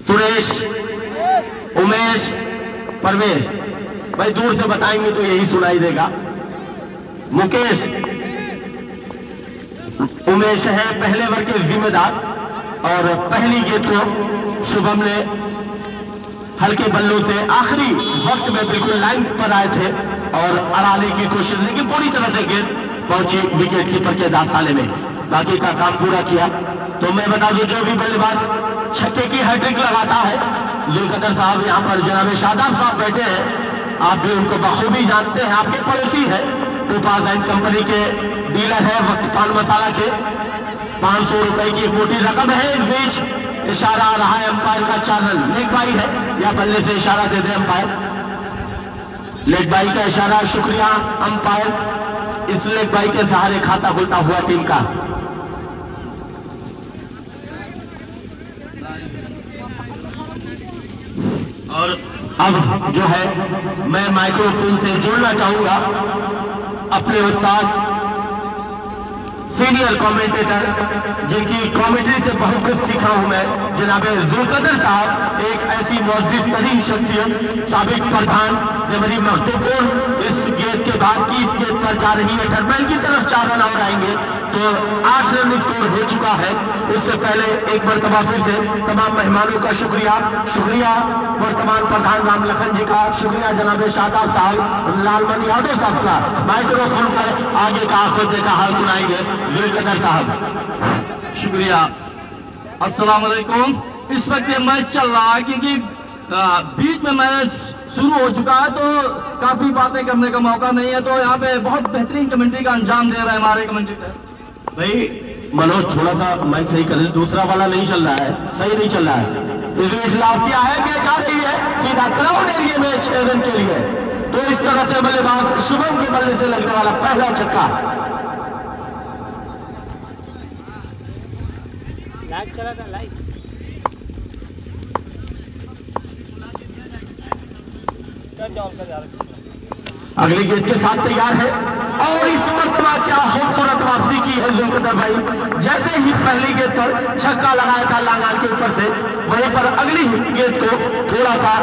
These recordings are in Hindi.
सुरेश, उमेश, परवेश भाई दूर से बताएंगे तो यही सुनाई देगा। मुकेश, उमेश है पहले वर्ग के जिम्मेदार और पहली गेंद को शुभम ने हल्के बल्लों से आखिरी वक्त में बिल्कुल लाइन पर आए थे और अड़ाने की कोशिश, लेकिन पूरी तरह से गेंद पहुंची विकेट कीपर के दास्ताने में, बाकी का काम पूरा किया। तो मैं बता दूं जो भी बल्लेबाज छक्के की हैट्रिक लगाता है, जुल्कदर साहब यहाँ पर जनाब शादाब साहब बैठे हैं, आप भी उनको बखूबी जानते हैं, आपके पड़ोसी है, टोपाज एंड कंपनी के डीलर है वक्त पान मसाला के। 500 रुपए की एक मोटी रकम है। इस बीच इशारा आ रहा है अंपायर का, चानल लेग बाई है या बल्ले से इशारा दे दे अंपायर। लेग बाई का इशारा, शुक्रिया अंपायर। इस लेग बाई के सहारे खाता खुलता हुआ टीम का। और अब जो है मैं माइक्रोफोन से जुड़ना चाहूंगा अपने उस्ताद सीनियर कमेंटेटर जिनकी कमेंट्री से बहुत कुछ सीखा हूं मैं, जनाब जुल्कदर साहब, एक ऐसी मौजूद तरीन शख्सियत, साबिक प्रधान, जो बड़ी महत्वपूर्ण इस गेंद के बाद की इस गेंद पर जा रही है टर्बैन की तरफ 4 रन और आएंगे तो 8 रन स्कोर हो चुका है। उससे पहले एक मरतबा फिर से तमाम मेहमानों का शुक्रिया वर्तमान प्रधान राम लखन जी का, शुक्रिया जनाब शादाब साहब, लालमन यादव साहब का। माइक्रोफोन पर आगे का आंखों देखा हाल सुनाएंगे जुल्कदर साहब। शुक्रिया। अस्सलाम वालेकुम। इस वक्त ये मैच चल रहा है क्योंकि बीच में मैच शुरू हो चुका है तो काफी बातें करने का मौका नहीं है, तो यहाँ पे बहुत बेहतरीन कमेंट्री का अंजाम दे रहे हैं हमारे कमेंटेटर। भाई मनोज थोड़ा सा माइक सही कर, दूसरा वाला नहीं चल रहा है, सही नहीं चल रहा है। इसमें इस्लाफ किया है कि जा रही है कि क्राउड एरिया में 6 रन के लिए, तो इस तरह से बल्लेबाज शुभम के बल्ले से लगने वाला पहला छक्का। लाइव चला था, लाइव अगली गेंद के साथ तैयार है और इस मरतबा क्या खूबसूरत वापसी की है जुल्कदर भाई। जैसे ही पहली गेंद पर छक्का लगाया था लांगान के ऊपर से, वहीं पर अगली गेंद को थोड़ा सा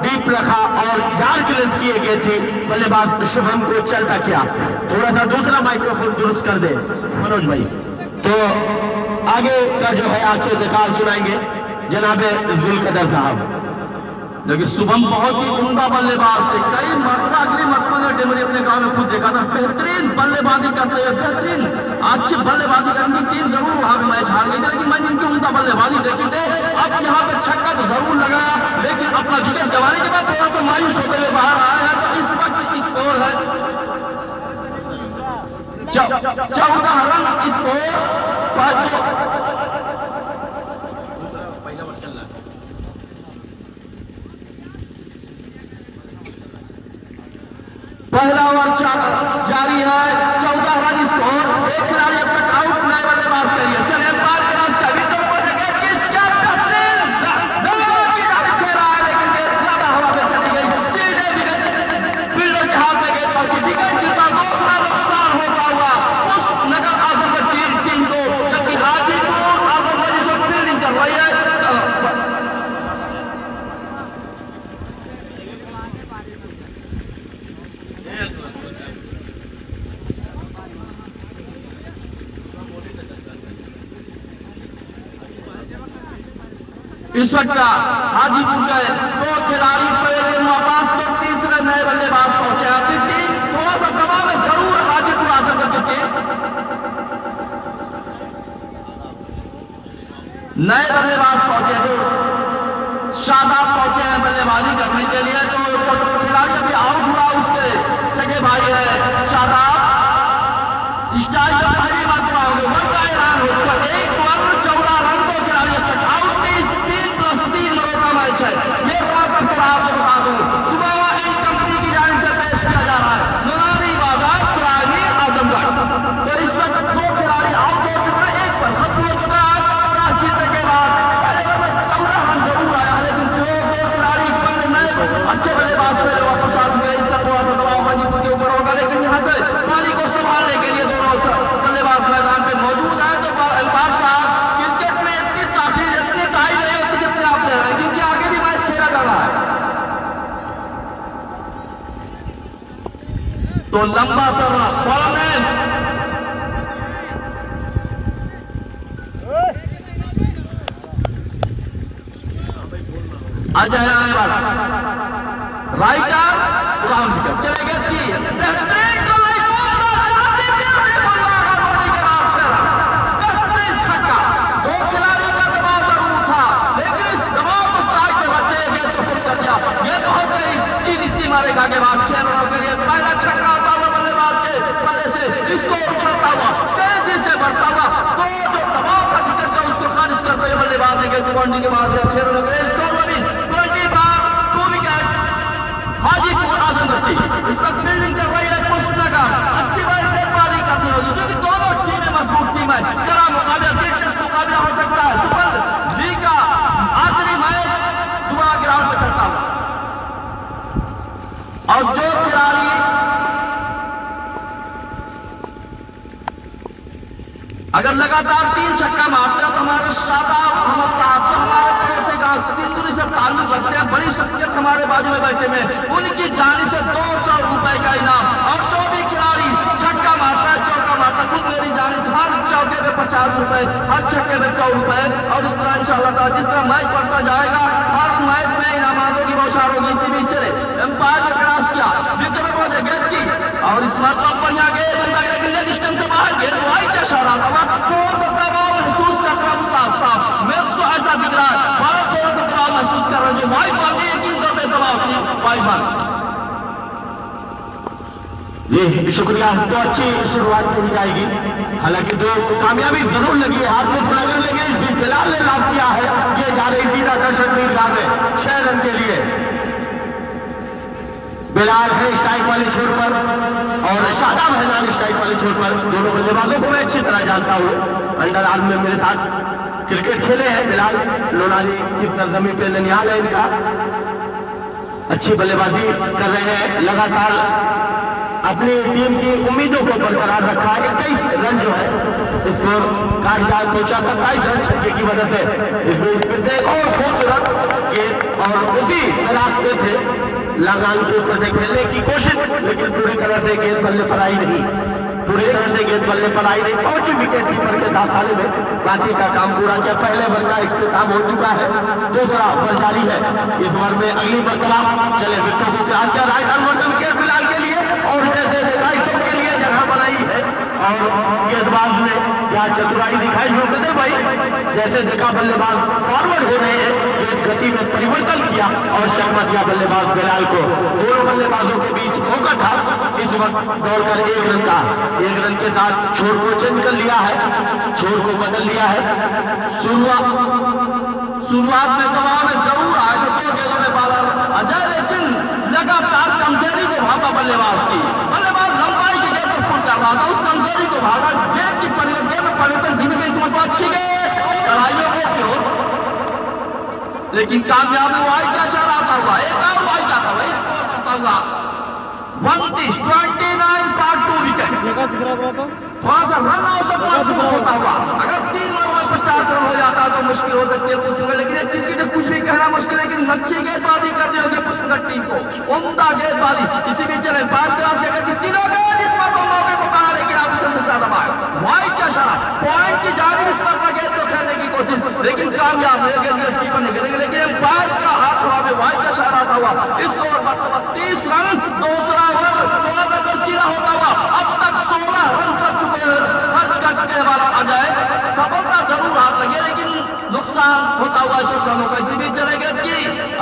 डीप रखा और यार की लेंथ की गेंद थी, बल्लेबाज शुभम को चलता किया। थोड़ा सा दूसरा माइक्रोफोन दुरुस्त कर दे मनोज भाई, तो आगे का जो है आंखें देखा सुनाएंगे जनाब जुल्कदर साहब। लेकिन शुभम बहुत ही उम्दा बल्लेबाज थे, कई मरतबा अगली मरतबा ने डेमरी अपने गांव में खुद देखा था, बेहतरीन बल्लेबाजी करते हैं, बेहतरीन अच्छी बल्लेबाजी करने की टीम जरूर वहां भी मैच हार गई थी, लेकिन मैंने इनकी उम्दा बल्लेबाजी देखी थे। अब यहाँ पे छक्का तो जरूर लगाया, लेकिन अपना विकेट गंवाने के बाद थोड़ा सा मायूस होते हुए बाहर आया है। तो इस वक्त स्कोर है 14 रन स्कोर। पहला ओवर जारी है, 14 रन स्कोर। एक खिलाड़ी अब तक आउट, नए बल्लेबाज के लिए चले पार की रास्ता भी तो बनेगा कि क्या कैप्टन की जानिब खेला है, लेकिन गेंद ज्यादा हवा में चली गई, सीधे विकेट फील्डर के हाथ में गेंद पहुंची। विकेट कीपर दूसरा नुकसान होता हुआ उस नगर आजमगढ़ टीम को, जबकि हाजीपुर आजमगढ़ जिसको फील्डिंग कर रही है। इस वक्त हाजीपुर के 2 खिलाड़ी पहले वापस, तो तीसरे नए बल्लेबाज पहुंचे हैं। अपनी टीम थोड़ा सा दबाव में जरूर हाजीपुर आजमगढ़ की टीम। नए बल्लेबाज पहुंचे जो शादाब पहुंचे हैं बल्लेबाजी करने के लिए, तो जो खिलाड़ी अभी आउट हुआ उसके सगे भाई है शादाब। स्टाइल का पहली बार वर्गा ऐलान हो चुका, 1 ओवर 14 रन, 2 खिलाड़ी अब तक आउट। 3+3 रनों का मैच है ये। वापस से आपको बता दूं दुबारा इन कंपनी की जानिब से पेश किया जा रहा है मुनादी बाजार सरायनी आजमगढ़। तो इस वक्त 2 खिलाड़ी आउट हो चुके हैं, 1 पर खत्म हो चुका है जीतने के बाद। पहले 14 रन जरूर आया, लेकिन जो 2 खिलाड़ी नए तो लंबा सर्रा फॉर्मेन आ जाए राइटर ग्राउंड विकेट चले गए थी बेहतरीन छक्का। दो खिलाड़ी का दबाव जरूर था लेकिन इस दबाव को साइड में रखते गए तो फुट कर दिया। ये बहुत ही सीधी सी मारेगा के बाद 6 रनों के लिए पहला छक्का आता हुआ बल्लेबाज के पल्ले से इसको उछलता हुआ तेजी से बढ़ता हुआ तो जो दबाव था विकेट का उसको खारिज करते हुए बल्लेबाज ने बाउंड्री के बाद 6 रनों के लिए हाजीपुर आजमगढ़ इस वक्त फील्डिंग कर रही है पुष्पनगर। अच्छी बात गेंदबाजी करनी होगी क्योंकि दोनों टीमें मजबूत टीम है। कड़ा मुकाबला दिलचस्प मुकाबला हो सकता है। सुपर लीग का आखिरी मैच दुआ ग्राउंड पर चलता हुआ और जो खिलाड़ी अगर लगातार 3 छक्का मारते हैं तो हमारे शादाब मोहम्मद साहब जो हमारे पेड़ से सिंधुरी से ताल्लुक रखते हैं, बड़ी शख्सियत हमारे बाजू में बैठे में, उनकी जानिब से 200 रुपए का इनाम। और जो भी खिलाड़ी छक्का मारता है चौका मारता है खुद मेरी जानिब हर चौके में 50 रुपए, हर छक्के में 100 रुपए। और इस तरह इंशाअल्लाह जिस तरह मैच बढ़ता जाएगा हर मैच में इनामातों की बौछार होगी। इसी बीच चले एम्पायर ने क्रॉस किया विकेट में पहुंचे गेंद की और इस मरतबा बढ़िया गेंद लेग स्टंप से बाहर गेंद वाइड का इशारा था तो दबाव महसूस कर रहा हूं साहब मैं उसको ऐसा दिख रहा है बड़ा थोड़ा सा दबाव महसूस कर रहा हूं जो वाइड बॉल नहीं यकीन तौर पर दबाव थी वाइड बॉल। जी शुक्रिया। तो अच्छी शुरुआत की जाएगी। हालांकि दो कामयाबी जरूर लगी है, हाथ में फ्लैगर लगे। बिलाल ने लाभ किया है। ये जा रही थी आकर्षण मीरगाह में 6 रन के लिए। बिलाल है स्ट्राइक वाले छोर पर और शादाब है स्ट्राइक वाले छोर पर। दोनों बल्लेबाजों को मैं अच्छी तरह जानता हूं। अंडर आर्म में मेरे साथ क्रिकेट खेले हैं बिलाल। लोनाली की सरजमी पे ननिहाल है इनका। अच्छी बल्लेबाजी कर रहे हैं, लगातार अपनी टीम की उम्मीदों को बरकरार रखा है। 21 रन जो है स्कोर काट जा पहुंचा 27 रन छक्के की वजह से। इसमें फिर से एक और खूबसूरत गेंद और उसी रास्ते थे लगान के ऊपर से खेलने की कोशिश, लेकिन पूरी तरह से गेंद बल्ले पर आई नहीं। पूरी तरह से गेंद बल्ले पर आई नहीं पहुंची विकेट कीपर के दास्ताने में। बाकी का काम पूरा किया। पहले ओवर का इख्तिताम हो चुका है, दूसरा ओवर जारी है। इस ओवर में अगली मरतबा चले विकेट को क्रास किया राइट आर्म विकेट फिलहाल के लिए और जैसे देखा के लिए जगह बनाई है और गेंदबाज ने क्या चतुराई दिखाई जो कदर भाई जैसे देखा बल्लेबाज फॉरवर्ड हो रहे हैं, गेंद गति में परिवर्तन किया और शर्मा दिया बल्लेबाज बिलाल को। दोनों बल्लेबाजों के बीच मौका था इस वक्त दौड़कर 1 रन का 1 रन के साथ छोर को चेंज कर लिया है, छोर को बदल लिया है। शुरुआत में दबाव में जरूर आए थे 2 गेंदों में बॉलर अजय, लेकिन लगातार कमजोरी को भागा बल्लेबाज की। बल्लेबाज लंबाई की गेंद को फुल कर रहा था, उस कमजोरी को भागा। गेंद की परिवर्तन धीमे गई इसमें अच्छी गेंद कड़ाइयों को क्यों, लेकिन कामयाबी वाइड का इशारा आता हुआ एक और वाइड आता हुआ इसको हुआ 29 फॉर 2 विकेट। थोड़ा सा रन औसत होता हुआ अगर 3 ओवर में 50 रन हो जाता तो मुश्किल हो सकती है पुष्पगढ़, लेकिन एक क्रिकेट कुछ भी कहना मुश्किल है। लेकिन अच्छी गेंदबाजी करनी होगी पुष्पगढ़ टीम को, उम्दा गेंदबाजी। इसी बीच चले बात क्लास मौके को कहा लेकिन आप सबसे ज्यादा बाहर वाइड का इशारा पॉइंट की जानिब इस पर गेंद को खेलने की कोशिश, लेकिन कामयाब नहीं गेंद कीपर नहीं खेलेंगे। लेकिन एम्पायर का हाथ हवा में वाइड का इशारा आता हुआ इसको 30 रन दूसरा ओवर चीरा होता हुआ अब तक 16 रन खर्च कर चुके वाला अजय। सफलता जरूर हाथ लगे लेकिन नुकसान होता हुआ रनों का। इसी बीच चले गेंद की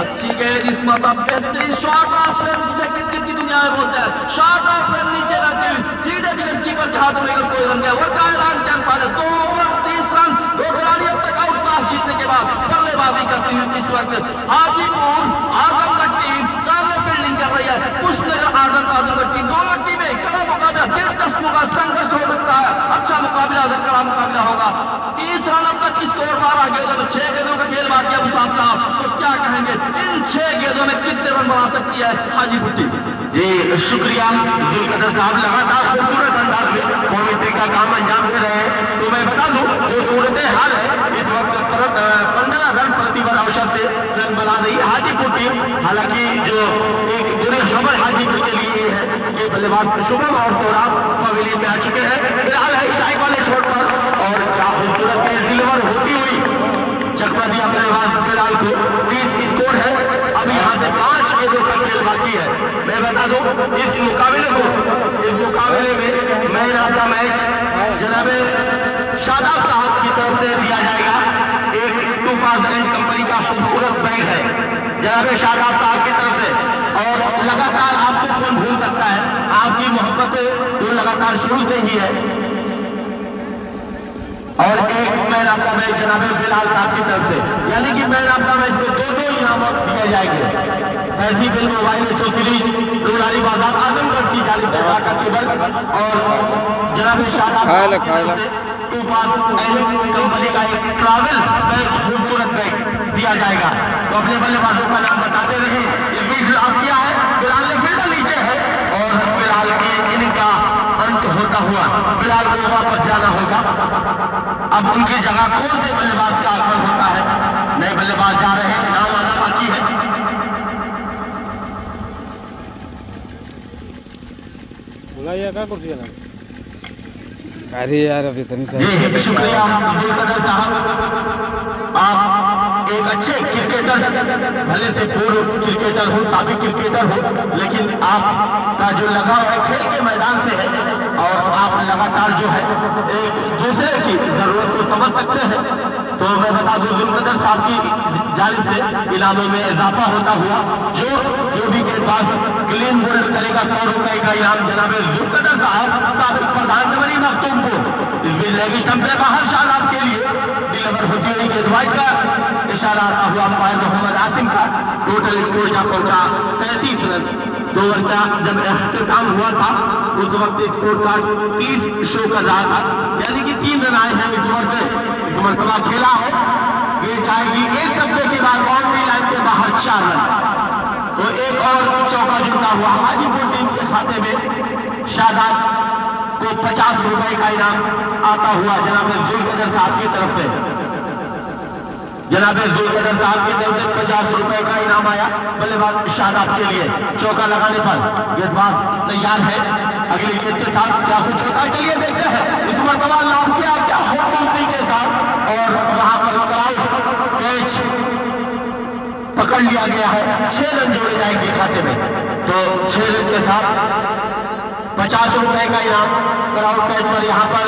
अच्छी गेंद इस मतलब बेहतरीन शॉट ऑफ लेन जिसे क्रिकेट की दुनिया में बोलते हैं। शॉट ऑफ लेन नीचे रखी सीधे विकेट कीपर के हाथों में कोई रन गया। ओवर का ऐलान किया पहले 2 ओवर 30 रन। 2 खिलाड़ी अब तक आउट टॉस जीतने के बाद बल्लेबाजी करती हुई इस वक्त हाजीपुर आजमगढ़ टीम सामने फील्डिंग कर रही है। पुष्पनगर आजमगढ़ टीम दोनों टीमें कड़ा मुकाबला दिलचस्प होगा, संघर्ष हो सकता है। अच्छा मुकाबला कड़ा मुकाबला होगा। 30 रन अब तक स्कोर 12 गेंदों में 6 गेंदों का खेल बाकी है। मुसाफ साहब तो क्या कहेंगे इन 6 गेंदों में कितने रन बना सकती है हाजीपुर टीम? जी शुक्रिया दिलकदर साहब, लगातार खूबसूरत अंदाज में कमेंट्री का काम अंजाम दे रहे हैं। तो मैं बता दूं जो सूरत हाल है इस वक्त 15 रन प्रति ओवर अवसर से रन बना रही है हाजीपुर टीम। हालांकि जो एक बुरी खबर हाजीपुर के लिए है कि बल्लेबाज शुभम और तोराब पवेलियन में आ चुके हैं। फिलहाल है स्ट्राइक वाले छोर पर और क्या खूबसूरत डिलीवर होती हुई चकमा दिया बल्लेबाज बिलाल को। 30 स्कोर है, अभी यहाँ से 5 गेंदों का खेल बाकी है। मैं बता दूं इस मुकाबले में मैन ऑफ द मैच जनाब शादाब साहब की तरफ से दिया जाएगा। एक 2 पास एंड कंपनी का खूबसूरत बैग है जनाब शादाब साहब की तरफ से। और लगातार आपको कौन भूल सकता है, आपकी मोहब्बत तो लगातार शुरू से ही है। और एक मैन ऑफ द मैच जनाब बिलाल साहब की तरफ से, यानी कि मैन ऑफ द मैच में 2 इनाम दिए जाएंगे। ऐसी फिल्म मोबाइल शो सीरीज रोलारी बाजार आजमगढ़ की जाली से का केबल और जनाब शादाब 2 पास एंड कंपनी का एक ट्रैवल बैग खूबसूरत बैग दिया जाएगा। तो अपने बल्लेबाजों का नाम बताते रहे। ये बीच लाभ किया है, बिलाल ने फील्डर नीचे है और बिलाल की इनिंग का अंत होता हुआ बिलाल को वापस जाना होगा। अब उनकी जगह कौन से बल्लेबाज का आगमन होता है, नए बल्लेबाज जा रहे हैं, नाम आना बाकी है। बुलाइए क्या कुर्सी है ना। अरे यार अभी इतनी जी शुक्रिया अब्दुल कदर साहब। आप एक अच्छे क्रिकेटर, भले से पूर्व क्रिकेटर हो, साबिक क्रिकेटर हो, लेकिन आपका जो लगाव है खेल के मैदान से है और आप लगातार जो है एक दूसरे की जरूरत को समझ सकते हैं। तो मैं बता दूं जुल्कदर साहब की जानिब से इनामों में इजाफा होता हुआ जो भी गेंदबाज क्लीन बोल्ड करेगा 100 रुपए का इनाम जनाब जुल्कदर साहब साबिक प्रधानमंत्री मखतूम को लेग स्टंप से बाहर शादाब के लिए डिलीवर होती हुई गेंदबाज का इशारा आता हुआ अंपायर मोहम्मद आसिम का। टोटल स्कोर जहां पहुंचा 33 रन। 2 ओवर का जब अख्तिताम हुआ था उस वक्त स्कोर कार्ड 30 शो कर रहा था, यानी कि 3 रन आए हैं इस ओवर से। इस मरतबा खेला है, ये जाएगी एक डब्बे के बाद बाउंड्री लाइन के बाहर 4 रन। तो एक और चौका जुटा हुआ हाजीपुर टीम के खाते में। शादाब को 50 रुपए का इनाम आता हुआ जनाब जुल्कदर साहब की तरफ से। जनाब जुल्कदर साहब की तरफ से 50 रुपए का इनाम आया बल्लेबाज शादाब के लिए। चौका लगाने पर गेंदबाज तैयार है, अगली गेंद के साथ क्या कुछ होता है चलिए देखते हैं। इस मरतबा लाभ किया क्या खूबसूरती के साथ और वहां पर क्राउड कैच पकड़ लिया गया है। 6 रन जोड़े जाएंगे खाते में। तो 6 रन के साथ 50 रुपए का इनाम क्राउड कैच पर यहाँ पर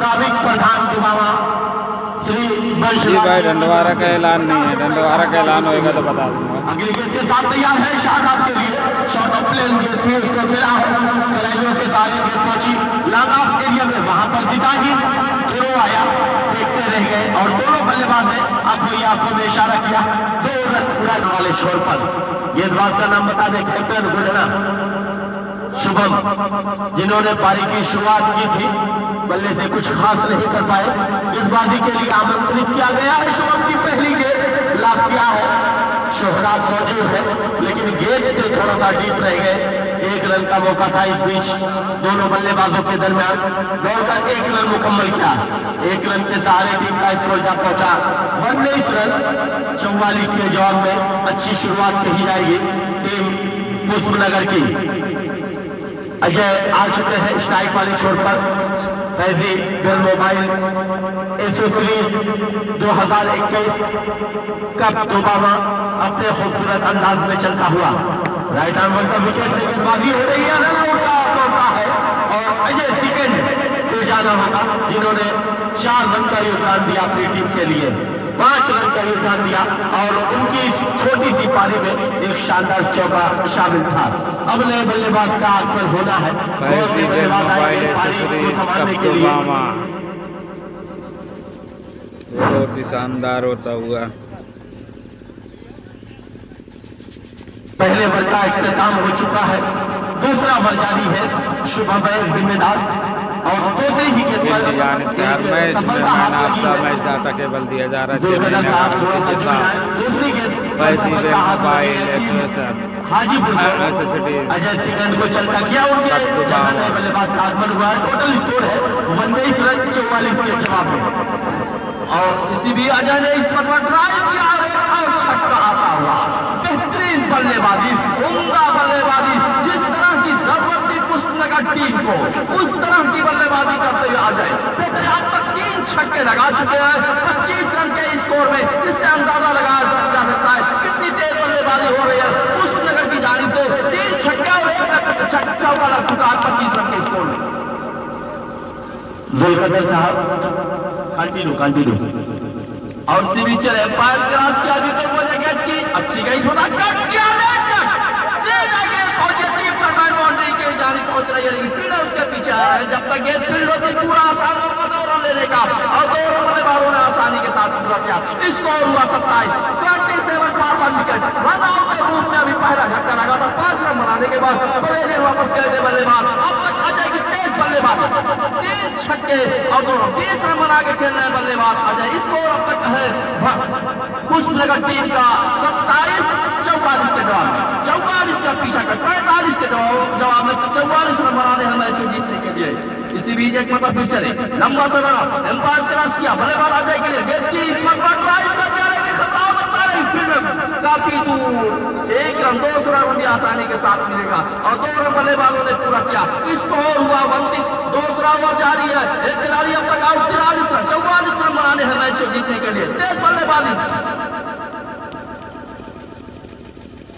साबिक प्रधान दुबावा श्री जी भाई डंडवारा का ऐलान नहीं है, डंडवारा का ऐलान होएगा तो बता दूंगा। अगली गेंद के साथ तैयार है शादाब के लिए। शॉर्ट ऑफ प्लेन गेंद थी, उसको खेला है, कलाइयों के सारे गेंद पहुंची लॉन्ग ऑफ एरिया में। वहां पर पिताजी थ्रो आया, देखते रह गए और दोनों बल्लेबाज ने आपको आंखों में इशारा किया। 2 रन पूरा वाले छोर पर गेंदबाज का नाम बता दें, कैप्टन गुडना शुभम, जिन्होंने पारी की शुरुआत की थी, बल्ले से कुछ खास नहीं कर पाए। गेंदबाजी के लिए आमंत्रित किया गया है। शुभम की पहली गेंद लाभ किया है, शोहराब मौजूद है लेकिन गेंद से थोड़ा सा डीप रह गए। 1 रन का मौका था इस बीच दोनों बल्लेबाजों के दरमियान। दौड़कर 1 रन मुकम्मल किया। 1 रन के सहारे टीम का स्कोर जा पहुंचा 19 रन। 44 के जवाब में अच्छी शुरुआत कही जाएगी टीम पुष्पनगर की। अजय आ चुके हैं स्ट्राइक वाले छोर पर। फैजी गर्ल मोबाइल एसोसिएशन 2021 कप दुबामा अपने खूबसूरत अंदाज में चलता हुआ राइट आर्म पर विकेट से गेंदबाजी हो रही है, रन आउट का मौका है और अजय सेकंड को जाना होगा जिन्होंने 4 रन का योगदान दिया अपनी टीम के लिए। 5 रन का योगदान दिया और उनकी छोटी सी पारी में एक शानदार चौका शामिल था। अब नए बल्लेबाज का आगमन होना है। मोबाइल एसेसरीज कप दुबामा बहुत ही शानदार होता हुआ पहले ओवर का इख्तिताम हो चुका है। दूसरा ओवर जारी है, शुभम जिम्मेदार और दूसरी ही जानिब से हर मैच में man of the match data cable दिया जा रहा है। के साथ वैसी मोबाइल एसोसिएशन अजय सेकंड को चलता किया उनके बल्लेबाज का आगमन हुआ है। टोटल स्कोर है 19 रन 44 के जवाब में और इसी भी अजय ने इस पर ट्राई किया और छक्का आता हुआ। बेहतरीन बल्लेबाजी, उम्दा बल्लेबाजी, जिस तरह की जरूरत विकेट टीम को उस तरह की बल्लेबाजी करते हुए आ जाए। देखते हैं अब तक 3 छक्के लगा चुके हैं 25 रन के स्कोर में। इससे अंदाजा लगाया जा सकता है कितनी तेज बल्लेबाजी हो रही है पुष्पनगर की जानिब से। 3 छक्के और 1 चौका लग चुका है 25 रन के स्कोर में। जुल्कदर साहब कंटिन्यू और सीधी चले एम्पायर क्रॉस किया भी तो बोले गेट की अच्छी गई छोटा कट किया बाउंड्री के जानी पहुंच रही है लेकिन फिर उसके पीछे आ रहा है। जब तक गेट फील्ड होती पूरा आसान होगा 2 रन लेने का और 2 रन बल्लेबाजों ने आसानी के साथ पूरा किया। स्कोर हुआ 27 27 फॉर 1 विकेट। रन आउट के रूप में अभी पहला झटका लगा था 5 रन बनाने के बाद पवेलियन वापस गए थे बल्लेबाज। अब तक अजय की तेज बल्लेबाज 3 छक्के और 2 रन 20 रन बना के खेल रहे हैं बल्लेबाज अजय। स्कोर अब तक है पुष्पनगर टीम का 27-44 के जवाब 44 का पीछा कर 45 के जवाब में 44 रन बनाने हैं मैच जीतने के लिए। इसी बीच एक मतलब फिर चले लंबा सा रन एम्पायर क्रॉस किया बल्लेबाज अजय के लिए गेट की इस पर ड्राइव कर दिया लेकिन खतरा हो सकता है। फिर काफी दूर 1 रन 2 रन भी आसानी के साथ मिलेगा और 2 रन बल्लेबाजों ने पूरा किया। स्कोर हुआ 32 दूसरा ओवर जारी है। एक खिलाड़ी अब तक आउट 43 रन 44 रन बनाने हैं मैच जीतने के लिए। तेज बल्लेबाजी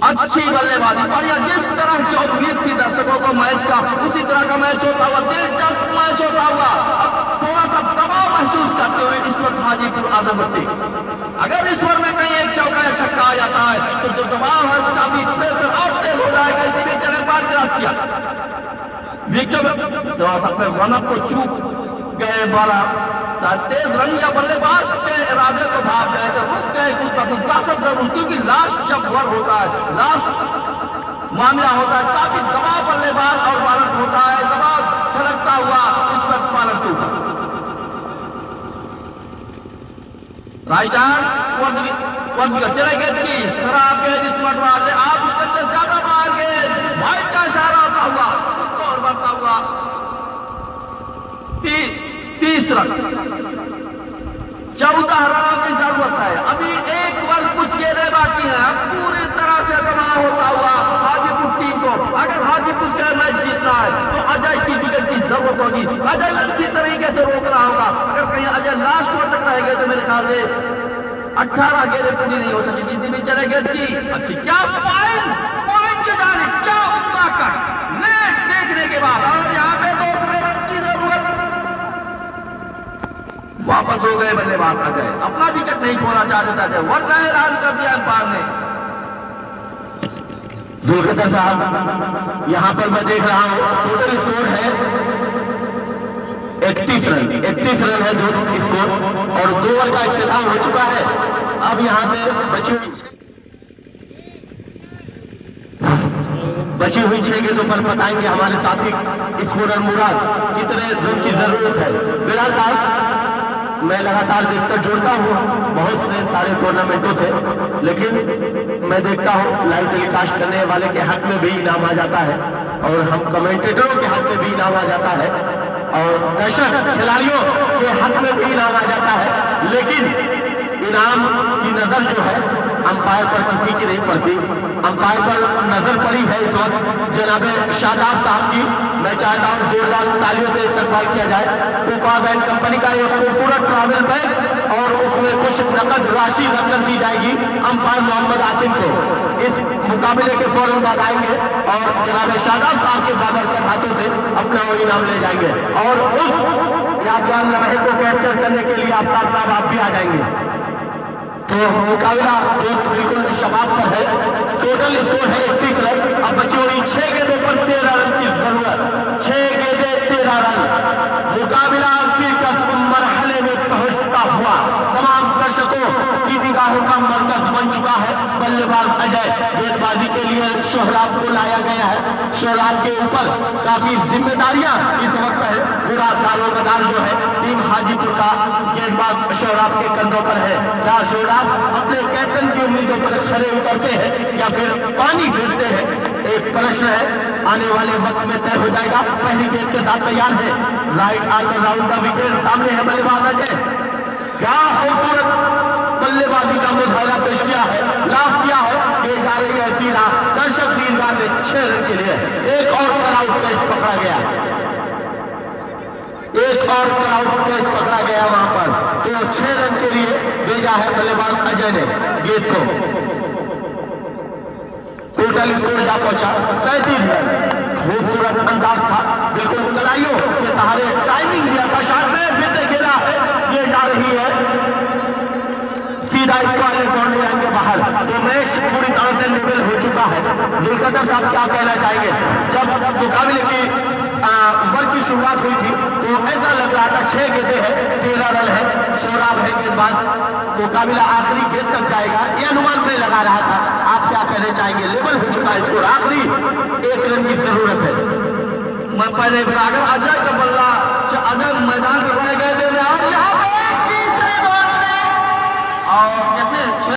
अच्छी बल्लेबाजी बढ़िया जिस तरह की उम्मीद थी दर्शकों को मैच का उसी तरह का मैच होता हुआ दिलचस्प मैच होता हुआ। अब थोड़ा सा दबाव महसूस करते हुए इस वक्त हाजीपुर आजमगढ़ अगर इस ओवर में कहीं 1 चौका या छक्का आ जाता है तो जो दबाव है काफी प्रेशर और तेज हो जाएगा। इसी बीच चले पार क्रॉस किया विकेट तो सकते रन अप को चूक गए बाला तेज रन या बल्लेबाज के इरादे को भाग गए तो रुक गए कुछ ताकत जरूर क्योंकि लास्ट जब ओवर होता है लास्ट मामला होता है काफी दबाव बल्लेबाज और बालक होता है दबाव छलकता हुआ इस पर बालक के ऊपर राइट हैंड चले गए की खराब गेंद इस वाले आप उसके ज्यादा मार गए भाई का इशारा होता हुआ स्कोर बढ़ता हुआ 30 रन 14 रनों की जरूरत है। अभी 1 ओवर कुछ गेंदें बाकी हैं। पूरी तरह से दबाव होता हुआ हाजीपुर टीम को अगर हाजीपुर का मैच जीतना है तो अजय की विकेट की जरूरत होगी। अजय किसी तरीके से रोकना होगा। अगर कहीं अजय लास्ट ओवर तक रहेंगे तो मेरे ख्याल से 18 गेंदें पूरी नहीं हो सकेगी। इसी भी चले गेंद की अच्छी क्या पॉइंट की जानिब क्या उतना कट नेट देखने के बाद और यहाँ पे 2 रन की जरूरत वापस हो गए बल्लेबाज अजय अपना विकेट नहीं खोना चाहते थे अजय वर्ग ऐलान कर दिया एम्पायर ने। जुल्कदर साहब यहाँ पर मैं देख रहा हूँ टोटल स्कोर है 31 रन है 2 स्कोर और 2 ओवर का इख्तिताम हो चुका है। अब यहाँ से बची हुई 6 गेंदों पर बताएंगे हमारे साथी स्कोरर मुराद कितने रन की जरूरत है। बिलाल साहब मैं लगातार देखता जुड़ता हूँ बहुत से सारे टूर्नामेंटों से लेकिन मैं देखता हूँ लाइव टेलीकास्ट करने वाले के हक में भी इनाम आ जाता है और हम कमेंटेटरों के हक में भी इनाम आ जाता है और दर्शक खिलाड़ियों के हक में भी इनाम आ जाता है। लेकिन इनाम की नजर जो है अंपायर पर किसी की नहीं पड़ती। अंपायर पर नजर पड़ी है इस वक्त जनाब शादाब साहब की। मैं चाहता हूं जोरदार तालियों से इस्तेमाल किया जाए। कोका बैंक कंपनी का एक खूबसूरत ट्रैवल बैग और उसमें कुछ नकद राशि रकम दी जाएगी अंपायर मोहम्मद आसिम को। इस मुकाबले के फौरन बाद आएंगे और जनाब शादाब साहब के बाबरकत हाथों से अपना वो इनाम ले जाएंगे और उस यादगार लम्हे को कैप्चर करने के लिए आप साहब आप भी आ जाएंगे। तो मुकाबला बिल्कुल शबाब पर है। टोटल स्कोर है 31 रन। अब बची हुई 6 गेंदों पर 13 रन की जरूरत 6 गेंदें 13 रन। मुकाबला दिलचस्प मरहले में पहुंचता हुआ तमाम दर्शकों की निगाहों का मरकज बन चुका है। बल्लेबाज अजय गेंदबाजी के लिए शोहराब को लाया गया है। शोहराब के ऊपर काफी जिम्मेदारियां इस वक्त है। पूरा दारोमदार जो है टीम हाजीपुर का गेंदबाज शोहराब के कंधों पर है। क्या शोहराब अपने कैप्टन की उम्मीदों पर खड़े उतरते हैं या फिर पानी फेरते हैं? एक प्रश्न है आने वाले वक्त में तय हो जाएगा। पहली गेंद के साथ तैयार है राइट आर्म राउंड का विकेट सामने है बल्लेबाज अजय। क्या खूबसूरत बल्लेबाजी का मुजाहरा पेश किया है। लाभ किया है ये जा रही है सीधा दर्शक भी इनका 6 रन के लिए एक और क्राउड कैच पकड़ा गया, एक और क्राउड कैच पकड़ा गया वहां पर। तो 6 रन के लिए भेजा है बल्लेबाज अजय ने गेंद को। टोटल स्कोर जा पहुंचा 37 रन। खूबसूरत अंदाज था, बिल्कुल कलाइयों के सहारे टाइमिंग दिया था शॉट में, फिर से खेला है, ये जा रही है सीधा स्क्वायर बाउंड्री लाइन के बाहर। तो मैच पूरी तरह से लेवल हो चुका है। दिलकदर साहब क्या कहना चाहेंगे? जब मुकाबले की ओवर की शुरुआत हुई थी तो ऐसा लग रहा था 6 गेंदें हैं, 13 रन है, सोराब है गेंदबाज, मुकाबला आखिरी गेंद तक जाएगा ये अनुमान में लगा रहा था। आप क्या कहना चाहेंगे? लेवल हो चुका है स्कोर, आखिरी 1 रन की जरूरत है। मैं पहले अगर अजय का बल्ला, अजय मैदान में बड़े गए देने और यहाँ पे तीसरे बॉल में और कहते हैं